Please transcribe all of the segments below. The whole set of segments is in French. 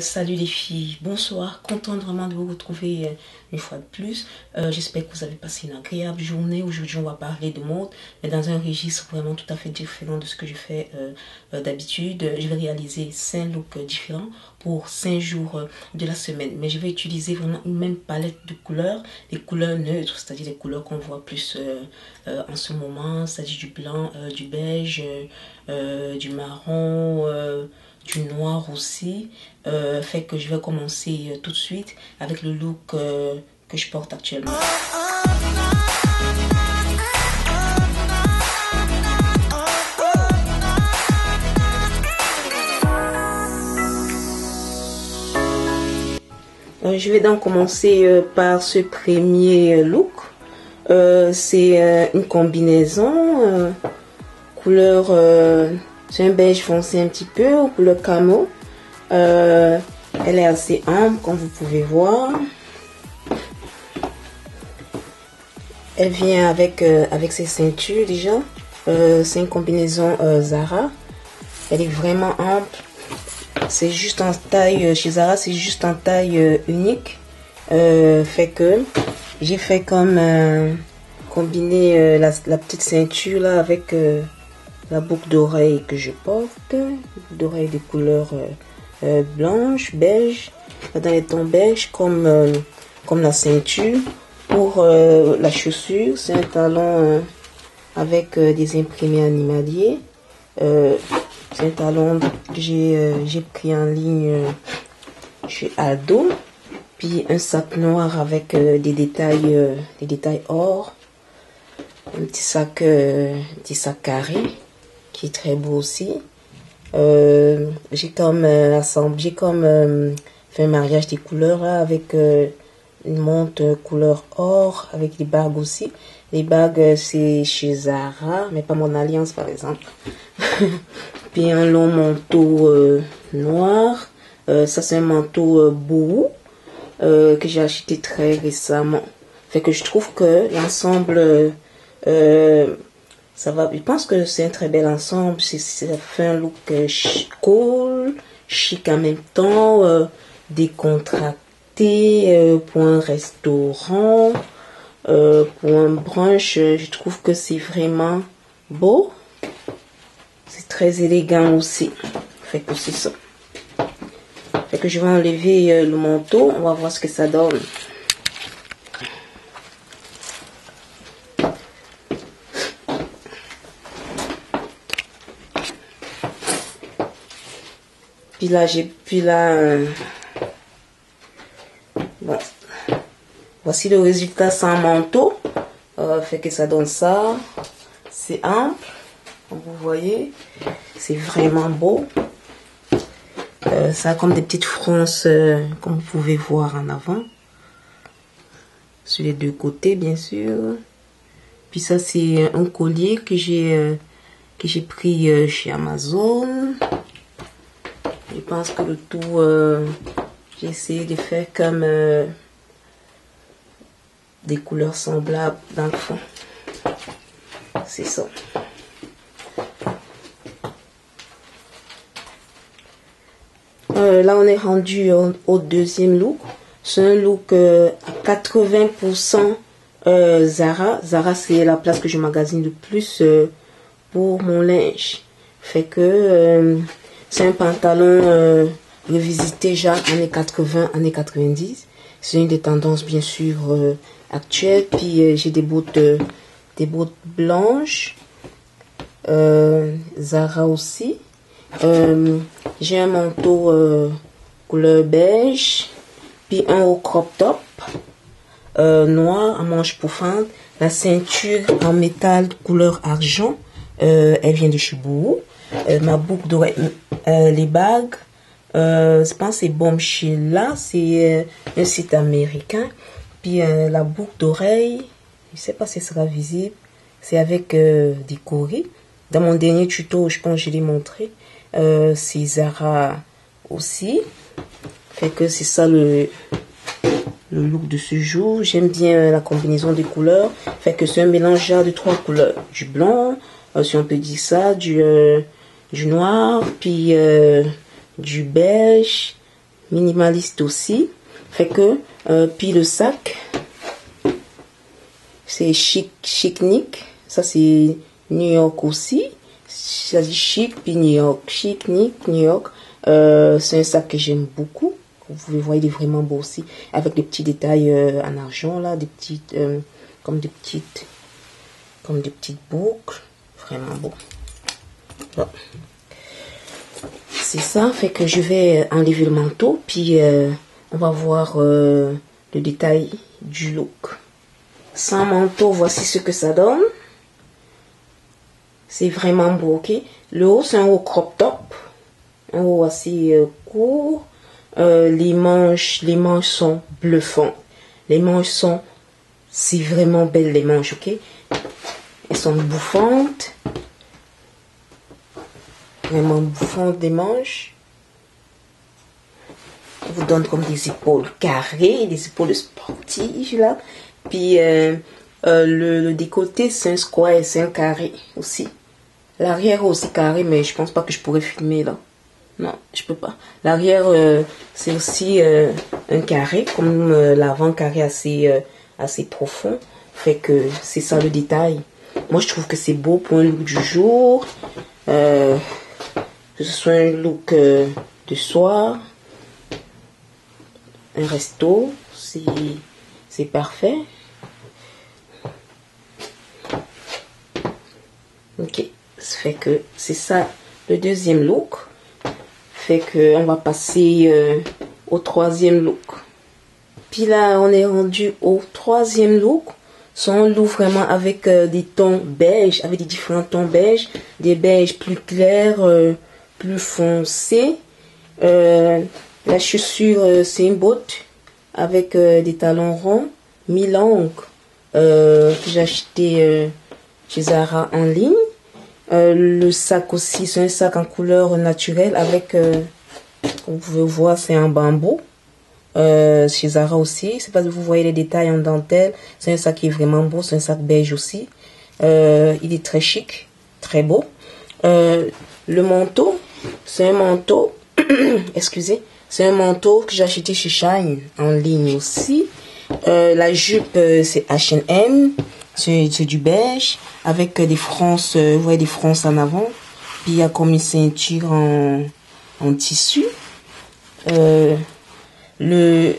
Salut les filles, bonsoir, contente vraiment de vous retrouver une fois de plus. J'espère que vous avez passé une agréable journée. Aujourd'hui on va parler de mode, mais dans un registre vraiment tout à fait différent de ce que je fais d'habitude. Je vais réaliser 5 looks différents pour 5 jours de la semaine, mais je vais utiliser vraiment une même palette de couleurs, des couleurs neutres, c'est-à-dire des couleurs qu'on voit plus en ce moment, c'est-à-dire du blanc, du beige, du marron, du noir aussi. Fait que je vais commencer tout de suite avec le look que je porte actuellement. Je vais donc commencer par ce premier look. C'est une combinaison couleur, c'est un beige foncé un petit peu, couleur camo. Elle est assez ample comme vous pouvez voir. Elle vient avec ses ceintures déjà. C'est une combinaison Zara. Elle est vraiment ample. C'est juste en taille, chez Zara c'est juste en taille unique. Fait que j'ai fait comme combiner la petite ceinture là avec la boucle d'oreille que je porte. Boucle d'oreille de couleur blanche, beige, dans les tons beige comme la ceinture. Pour la chaussure, c'est un talon avec des imprimés animaliers. C'est un talon que j'ai pris en ligne chez Aldo. Puis un sac noir avec des détails or. Un petit sac carré qui est très beau aussi. J'ai comme fait un mariage des couleurs là, avec une montre couleur or avec des bagues aussi. Les bagues c'est chez Zara, mais pas mon alliance par exemple. Puis un long manteau noir. Ça c'est un manteau bourreau que j'ai acheté très récemment. Fait que je trouve que l'ensemble ça va. Je pense que c'est un très bel ensemble. Ça fait un look cool, chic en même temps, décontracté pour un restaurant, pour un brunch. Je trouve que c'est vraiment beau. C'est très élégant aussi. Fait que c'est ça. Fait que je vais enlever le manteau. On va voir ce que ça donne. Bon. Voici le résultat sans manteau. Fait que ça donne ça. C'est ample, comme vous voyez. C'est vraiment beau. Ça a comme des petites fronces, comme vous pouvez voir en avant. Sur les deux côtés, bien sûr. Puis ça, c'est un collier que j'ai pris chez Amazon. Je pense que le tout, j'ai essayé de faire comme des couleurs semblables dans le fond. C'est ça. Là, on est rendu au deuxième look. C'est un look à 80% Zara. Zara, c'est la place que je magasine le plus pour mon linge. Fait que c'est un pantalon revisité genre années 80, années 90. C'est une des tendances bien sûr actuelles. Puis j'ai des bottes blanches. Zara aussi. J'ai un manteau couleur beige. Puis un haut crop top noir à manches profondes. La ceinture en métal couleur argent. Elle vient de chez Bouhou. Ma boucle d'oreille, les bagues, je pense que c'est Bombshella, c'est un site américain. Puis la boucle d'oreille, je sais pas si ce sera visible, c'est avec des coris. Dans mon dernier tuto, je pense que je l'ai montré. C'est Zara aussi. Fait que c'est ça le look de ce jour. J'aime bien la combinaison des couleurs. Fait que c'est un mélange de 3 couleurs. Du blanc, si on peut dire ça, du noir, puis du beige, minimaliste aussi. Fait que, puis le sac, c'est Chicnic. Ça, c'est New York aussi. Ça dit chic, puis New York. Chicnic, New York. C'est un sac que j'aime beaucoup. Vous pouvez voir, il est vraiment beau aussi. Avec des petits détails en argent, là. Des petites, comme des petites boucles. Vraiment beau. Bon. C'est ça. Fait que je vais enlever le manteau. Puis, on va voir le détail du look. Sans manteau, voici ce que ça donne. C'est vraiment beau, ok? Le haut, c'est un haut crop top. Un haut assez court. Les manches sont bluffantes. Les manches sont... C'est vraiment belle, les manches, ok? Elles sont bouffantes. Vraiment bouffantes, les manches. Ça vous donne comme des épaules carrées, des épaules sportives, là. Puis, le décolleté, c'est un square, c'est un carré aussi. L'arrière aussi carré, mais je pense pas que je pourrais filmer là. Non, je peux pas. L'arrière, c'est aussi un carré, comme l'avant carré assez profond. Fait que c'est ça le détail. Moi, je trouve que c'est beau pour un look du jour. Que ce soit un look de soir. Un resto. C'est parfait. Ok. Ça fait que c'est ça le deuxième look. Fait que on va passer au troisième look. Puis là, on est rendu au troisième look. C'est un look vraiment avec des tons beige, avec des différents tons beige, des beiges plus clairs, plus foncés. La chaussure, c'est une botte avec des talons ronds, mi-longues, que j'ai acheté chez Zara en ligne. Le sac aussi, c'est un sac en couleur naturelle avec, comme vous pouvez voir, c'est en bambou. Chez Zara aussi, c'est pas que vous voyez les détails en dentelle. C'est un sac qui est vraiment beau, c'est un sac beige aussi. Il est très chic, très beau. Le manteau, c'est un manteau, excusez, c'est un manteau que j'ai acheté chez Shine en ligne aussi. La jupe, c'est H&M. C'est du beige avec des fronces, vous voyez des fronces en avant. Puis il y a comme une ceinture en tissu. Le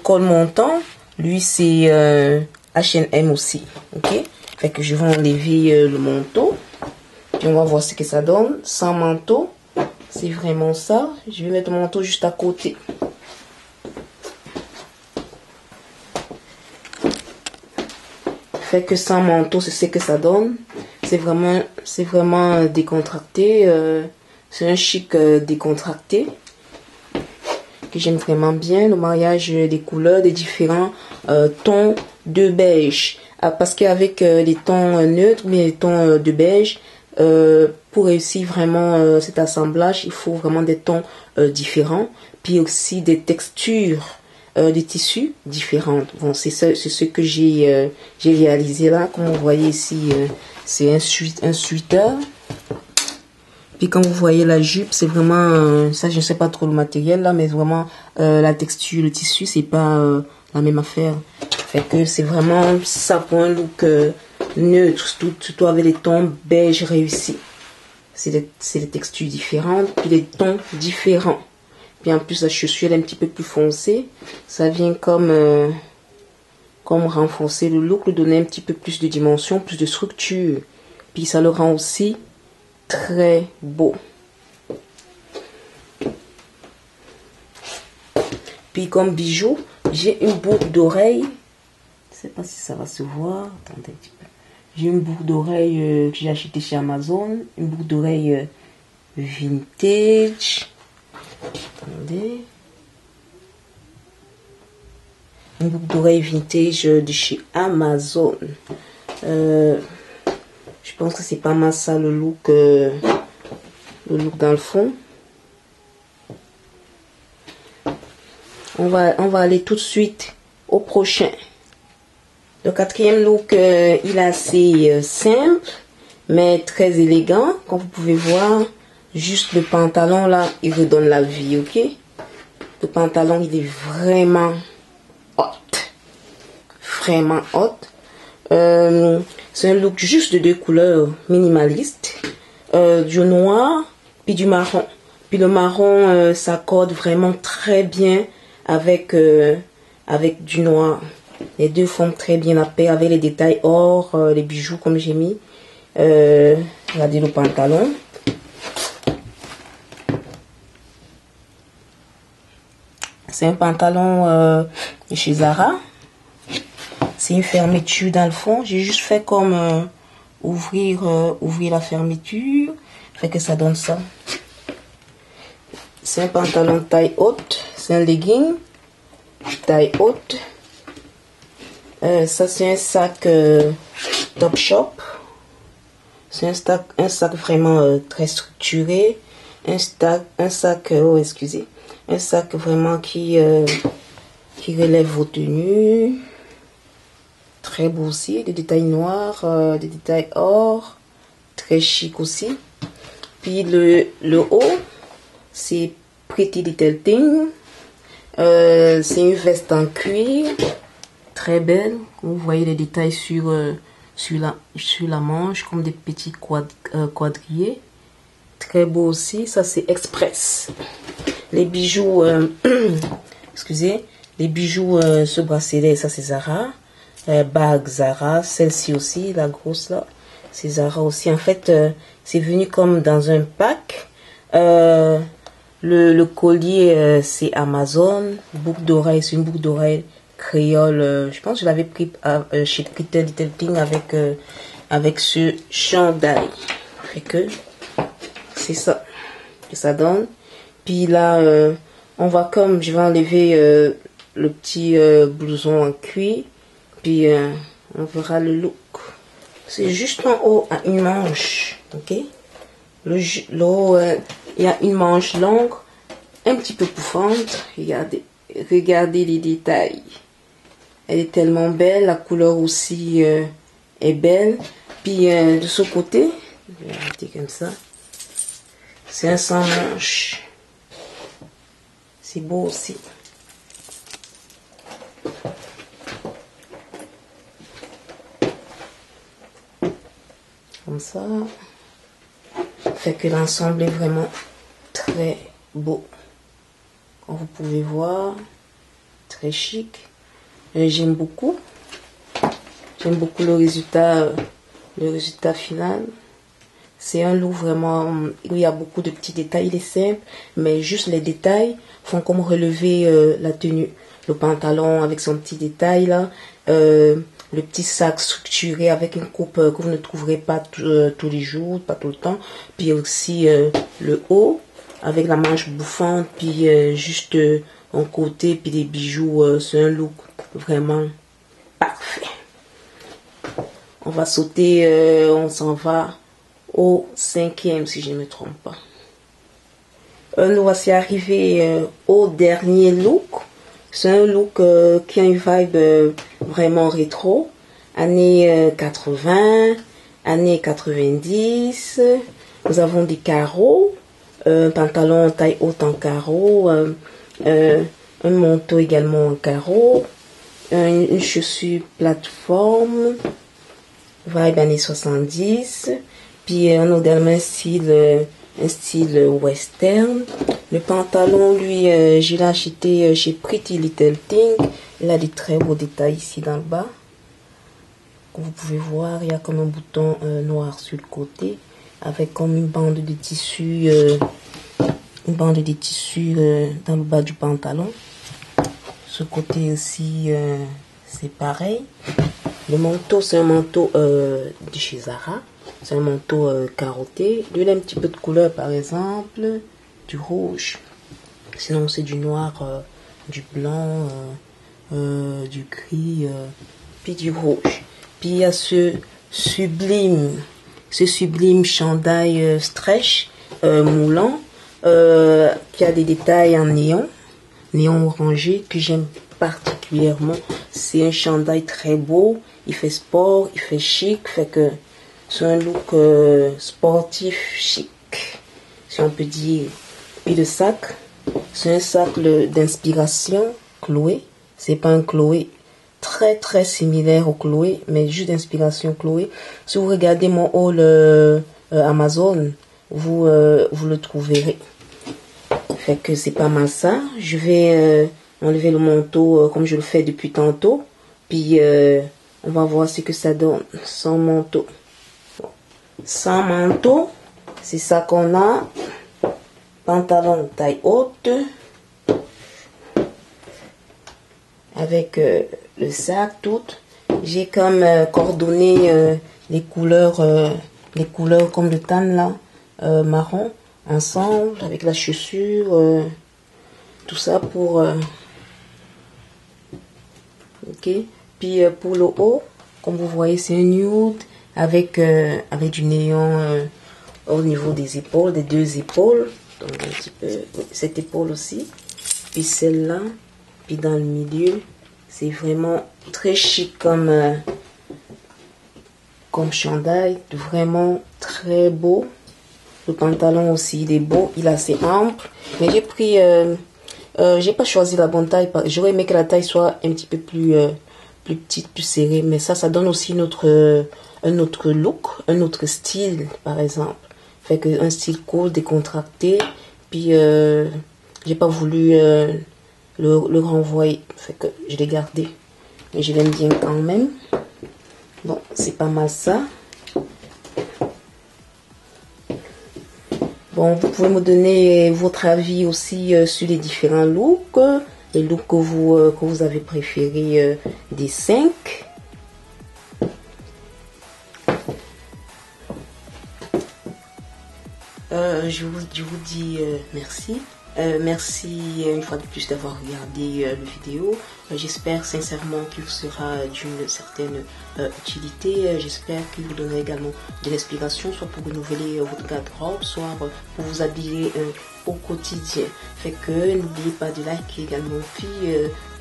col montant, lui c'est H&M aussi. Ok. Fait que je vais enlever le manteau. Puis on va voir ce que ça donne. Sans manteau, c'est vraiment ça. Je vais mettre le manteau juste à côté. Fait que sans manteau, c'est ce que ça donne. C'est vraiment décontracté. C'est un chic décontracté que j'aime vraiment bien. Le mariage des couleurs, des différents tons de beige. Parce qu'avec les tons neutres, mais les tons de beige, pour réussir vraiment cet assemblage, il faut vraiment des tons différents. Puis aussi des textures. Des tissus différents. Bon, c'est ce que j'ai réalisé là. Comme vous voyez ici, c'est un sweater. Puis quand vous voyez la jupe, c'est vraiment ça, je ne sais pas trop le matériel là, mais vraiment la texture, le tissu, c'est pas la même affaire. Fait que c'est vraiment ça pour un look neutre, surtout avec les tons beige réussis. C'est des textures différentes, puis les tons différents. Puis en plus la chaussure elle est un petit peu plus foncée. Ça vient comme renforcer le look, lui donner un petit peu plus de dimension, plus de structure. Puis ça le rend aussi très beau. Puis comme bijou, j'ai une boucle d'oreille. Je sais pas si ça va se voir. Attendez un petit peu. J'ai une boucle d'oreille que j'ai achetée chez Amazon. Une boucle d'oreille vintage. Attendez. Une boucle d'oreille vintage de chez Amazon. Je pense que c'est pas mal ça le look dans le fond. On va aller tout de suite au prochain. Le quatrième look, il est assez simple, mais très élégant. Comme vous pouvez voir, juste le pantalon là, il redonne la vie, ok? Le pantalon, il est vraiment hot. Vraiment hot. C'est un look juste de 2 couleurs minimalistes. Du noir puis du marron. Puis le marron s'accorde vraiment très bien avec, avec du noir. Les deux forment très bien la paire avec les détails or, les bijoux comme j'ai mis. Regardez le pantalon. C'est un pantalon de chez Zara. C'est une fermeture dans le fond. J'ai juste fait comme ouvrir la fermeture. Fait que ça donne ça. C'est un pantalon taille haute. C'est un legging taille haute. Ça c'est un sac Topshop. C'est un sac vraiment très structuré. Un sac vraiment qui relève vos tenues. Très beau aussi, des détails noirs, des détails or, très chic aussi. Puis le haut, c'est Pretty Little Thing. C'est une veste en cuir, très belle. Vous voyez les détails sur la manche, comme des petits quadrillés. Très beau aussi, ça c'est Express. Les bijoux, excusez, les bijoux, ce bracelet, ça c'est Zara. Bague Zara, celle-ci aussi, la grosse là, c'est Zara aussi. En fait, c'est venu comme dans un pack. Le collier, c'est Amazon. Boucle d'oreille, c'est une boucle d'oreille créole. Je pense que je l'avais pris chez Pretty Little Thing avec ce chandail. Fait que c'est ça que ça donne. Puis là, on va comme, je vais enlever le petit blouson en cuir. Puis on verra le look. C'est juste en haut à une manche, ok. Le haut, il y a une manche longue, un petit peu pouffante. Regardez les détails. Elle est tellement belle, la couleur aussi est belle. Puis de ce côté, je vais arrêter comme ça. C'est un sans manche. C'est beau aussi. Comme ça. Fait que l'ensemble est vraiment très beau. Comme vous pouvez voir, très chic. J'aime beaucoup. J'aime beaucoup le résultat final. C'est un look vraiment où il y a beaucoup de petits détails. Il est simple, mais juste les détails font comme relever la tenue. Le pantalon avec son petit détail là. Le petit sac structuré avec une coupe que vous ne trouverez pas tous les jours, pas tout le temps. Puis aussi le haut avec la manche bouffante, puis juste un côté, puis des bijoux. C'est un look vraiment parfait. On va sauter, on s'en va au 5e si je ne me trompe pas. Nous voici arrivés au dernier look. C'est un look qui a une vibe vraiment rétro, années 80, années 90. Nous avons des carreaux, un pantalon taille haute en carreaux, un manteau également en carreaux, une chaussure plateforme, vibe années 70. Puis on a également un style western. Le pantalon, lui, je l'ai acheté chez Pretty Little Thing. Il a des très beaux détails ici dans le bas. Comme vous pouvez voir, il y a comme un bouton noir sur le côté, avec comme une bande de tissu, dans le bas du pantalon. Ce côté aussi, c'est pareil. Le manteau, c'est un manteau de chez Zara. C'est un manteau carotté. Lui, il a un petit peu de couleur, par exemple, du rouge. Sinon, c'est du noir, du blanc, du gris, puis du rouge. Puis il y a ce sublime chandail stretch moulant qui a des détails en néon orangé que j'aime particulièrement. C'est un chandail très beau. Il fait sport, il fait chic, fait que c'est un look sportif chic, si on peut dire. Puis le sac, C'est un sac d'inspiration Chloé. C'est pas un Chloé très très similaire au Chloé, mais juste d'inspiration Chloé. Si vous regardez mon haul Amazon, vous le trouverez. Fait que c'est pas mal ça. Je vais enlever le manteau comme je le fais depuis tantôt. Puis on va voir ce que ça donne sans manteau. Sans manteau, c'est ça qu'on a. Pantalon taille haute. Avec le sac tout. J'ai comme coordonné les couleurs comme le tan là, marron, ensemble avec la chaussure, tout ça pour ok. Puis pour le haut, comme vous voyez, c'est un nude avec du néon au niveau des épaules, des deux épaules, donc un petit peu cette épaule aussi, puis celle-là, puis dans le milieu. C'est vraiment très chic comme chandail, vraiment très beau. Le pantalon aussi, il est beau, il est assez ample. Mais j'ai pris, j'ai pas choisi la bonne taille. J'aurais aimé que la taille soit un petit peu plus petite, plus serrée. Mais ça donne aussi un autre look, un autre style, par exemple. Fait que un style cool, décontracté. Puis j'ai pas voulu le renvoyer. Fait que je l'ai gardé. Mais je l'aime bien quand même. Bon, c'est pas mal ça. Bon, vous pouvez me donner votre avis aussi sur les différents looks. Les looks que vous avez préférés des 5. Je vous dis merci. Merci une fois de plus d'avoir regardé la vidéo. J'espère sincèrement qu'il vous sera d'une certaine utilité. J'espère qu'il vous donnera également de l'inspiration, soit pour renouveler votre garde-robe, soit pour vous habiller au quotidien. Fait que n'oubliez pas de liker également, puis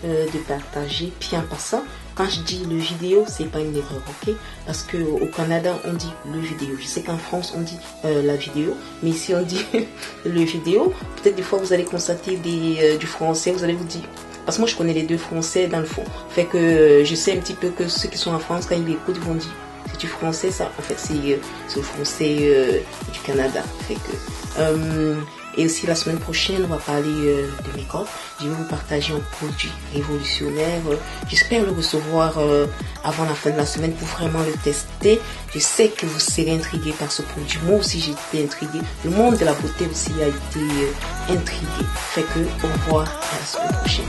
de partager. Puis en passant, quand je dis le vidéo, c'est pas une erreur, ok? Parce que au Canada, on dit le vidéo. Je sais qu'en France, on dit la vidéo, mais ici, on dit le vidéo. Peut-être des fois, vous allez constater du français, vous allez vous dire. Parce que moi, je connais les deux français dans le fond. Fait que je sais un petit peu que ceux qui sont en France, quand ils l'écoutent, ils vont dire c'est du français, ça. En fait, c'est le français du Canada. Fait que. Et aussi la semaine prochaine, on va parler de make-up. Je vais vous partager un produit révolutionnaire. J'espère le recevoir avant la fin de la semaine pour vraiment le tester. Je sais que vous serez intrigués par ce produit. Moi aussi, j'ai été intriguée. Le monde de la beauté aussi a été intrigué. Fait que au revoir à la semaine prochaine.